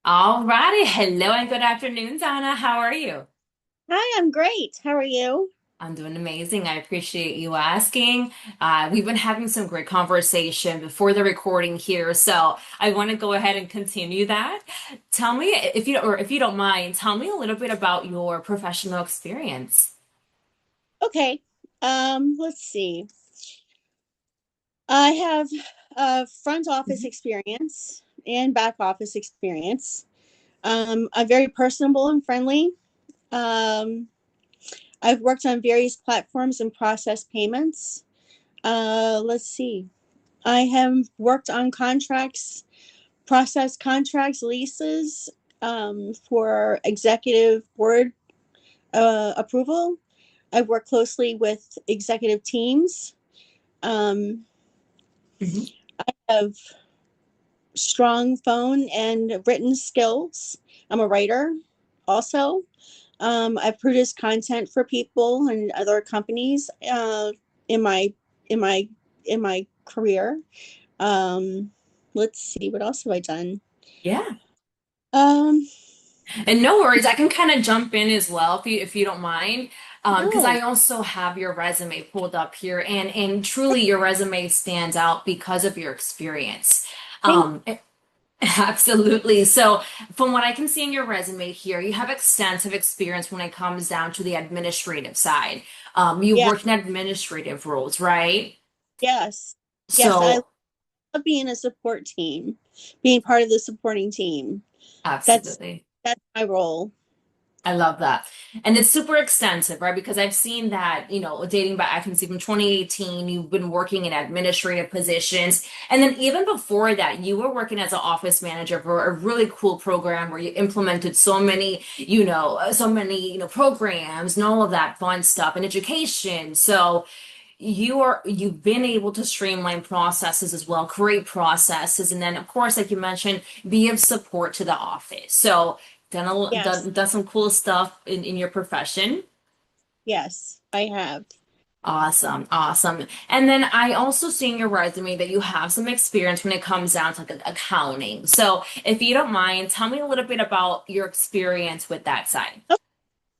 All righty. Hello and good afternoon, Donna. How are you? Hi, I'm great. How are you? I'm doing amazing. I appreciate you asking. We've been having some great conversation before the recording here, so I want to go ahead and continue that. Tell me if you or if you don't mind, tell me a little bit about your professional experience. Okay. Let's see. I have front office Mhm. experience and back office experience. I'm very personable and friendly. Um, I've worked on various platforms and processed payments. Let's see. I have worked on contracts, processed contracts, leases for executive board approval. I've worked closely with executive teams. Um, Mhm. have strong phone and written skills. I'm a writer also. I've produced content for people and other companies in my in my in my career. Um, let's see, what else have I done? Yeah. Um, And no worries, I can kind of jump in as well if you don't mind. Because no, I also have your resume pulled up here and truly your resume stands out because of your experience. thank Um, Absolutely. So, from what I can see in your resume here, you have extensive experience when it comes down to the administrative side. You've yeah, worked in administrative roles, right? yes, yes. I So, love being a support team, being part of the supporting team. That's absolutely. that's my role. I love that. And it's super extensive, right? Because I've seen that, dating back, I can see from 2018, you've been working in administrative positions. And then even before that, you were working as an office manager for a really cool program where you implemented so many programs and all of that fun stuff in education. So you've been able to streamline processes as well, create processes, and then of course, like you mentioned, be of support to the office. So Yes, done some cool stuff in your profession. yes, I have. Awesome, awesome. And then I also see in your resume that you have some experience when it comes down to like accounting. So if you don't mind, tell me a little bit about your experience with that side. Oh,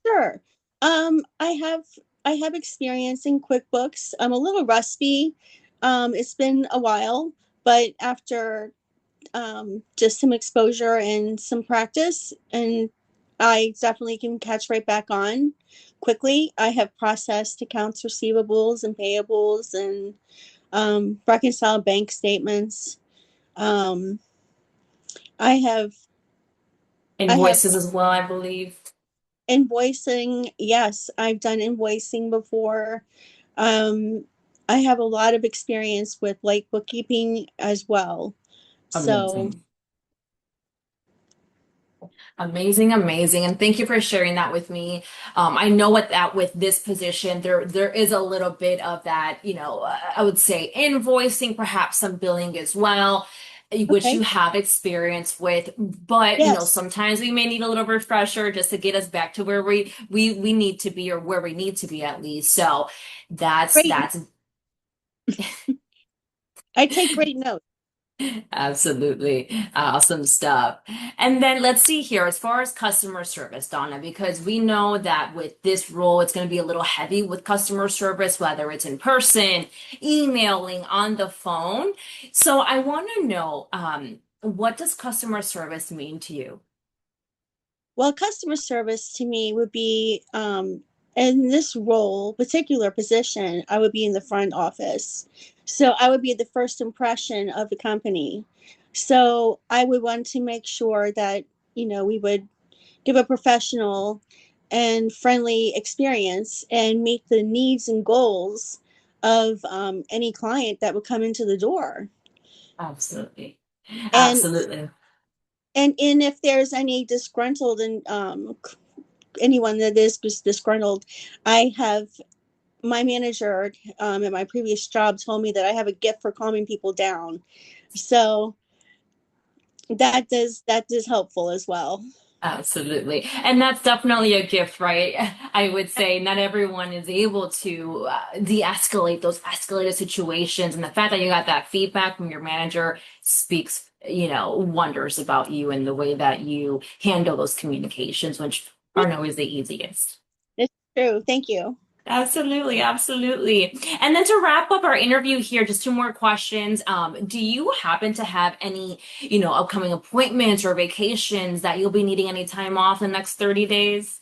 sure. I have experience in QuickBooks. I'm a little rusty. It's been a while, but after just some exposure and some practice, and I definitely can catch right back on quickly. I have processed accounts receivables and payables and reconciled bank statements. Um, I have I have Invoices as well, I believe. invoicing. Yes, I've done invoicing before. Um, I have a lot of experience with like bookkeeping as well. So, Amazing. Amazing, amazing, and thank you for sharing that with me. I know what that with this position, there is a little bit of that, I would say invoicing, perhaps some billing as well, which okay. you have experience with. But Yes. sometimes we may need a little refresher just to get us back to where we need to be or where we need to be at least. So that's Great. that's I take great notes. Absolutely. Awesome stuff. And then let's see here, as far as customer service, Donna, because we know that with this role, it's going to be a little heavy with customer service, whether it's in person, emailing, on the phone. So I want to know, what does customer service mean to you? Well, customer service to me would be in this role, particular position, I would be in the front office. So I would be the first impression of the company. So I would want to make sure that, we would give a professional and friendly experience and meet the needs and goals of any client that would come into the door. Absolutely. And Absolutely. and if there's any disgruntled and anyone that is disgruntled, I have my manager at my previous job told me that I have a gift for calming people down. So that is helpful as well. Absolutely. And that's definitely a gift, right? I would say not everyone is able to de-escalate those escalated situations. And the fact that you got that feedback from your manager speaks wonders about you and the way that you handle those communications, which aren't always the easiest. It's true. Thank you. Absolutely, absolutely. And then to wrap up our interview here, just two more questions. Do you happen to have any, upcoming appointments or vacations that you'll be needing any time off in the next 30 days?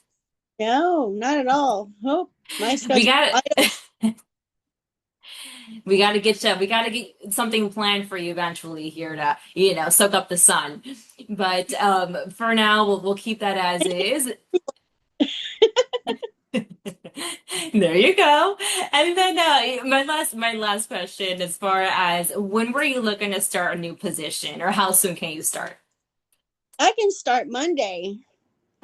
No, not at all. Oh, my We schedule. got we got to get something planned for you eventually here to, soak up the sun. But for now, we'll keep that as is. There you go. And then my last question, as far as when were you looking to start a new position, or how soon can you start? I can start Monday.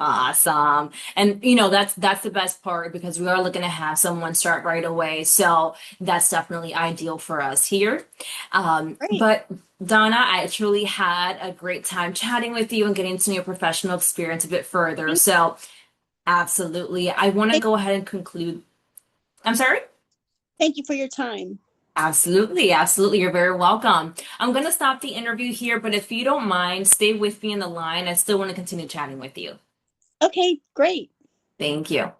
Awesome. And that's the best part because we are looking to have someone start right away. So that's definitely ideal for us here. Great. But Donna, I truly had a great time chatting with you and getting to know your professional experience a bit further. Thank, So absolutely. I want to thank, go ahead and conclude. I'm sorry? thank you for your time. Absolutely, absolutely. You're very welcome. I'm going to stop the interview here, but if you don't mind, stay with me in the line. I still want to continue chatting with you. Okay, great. Thank you.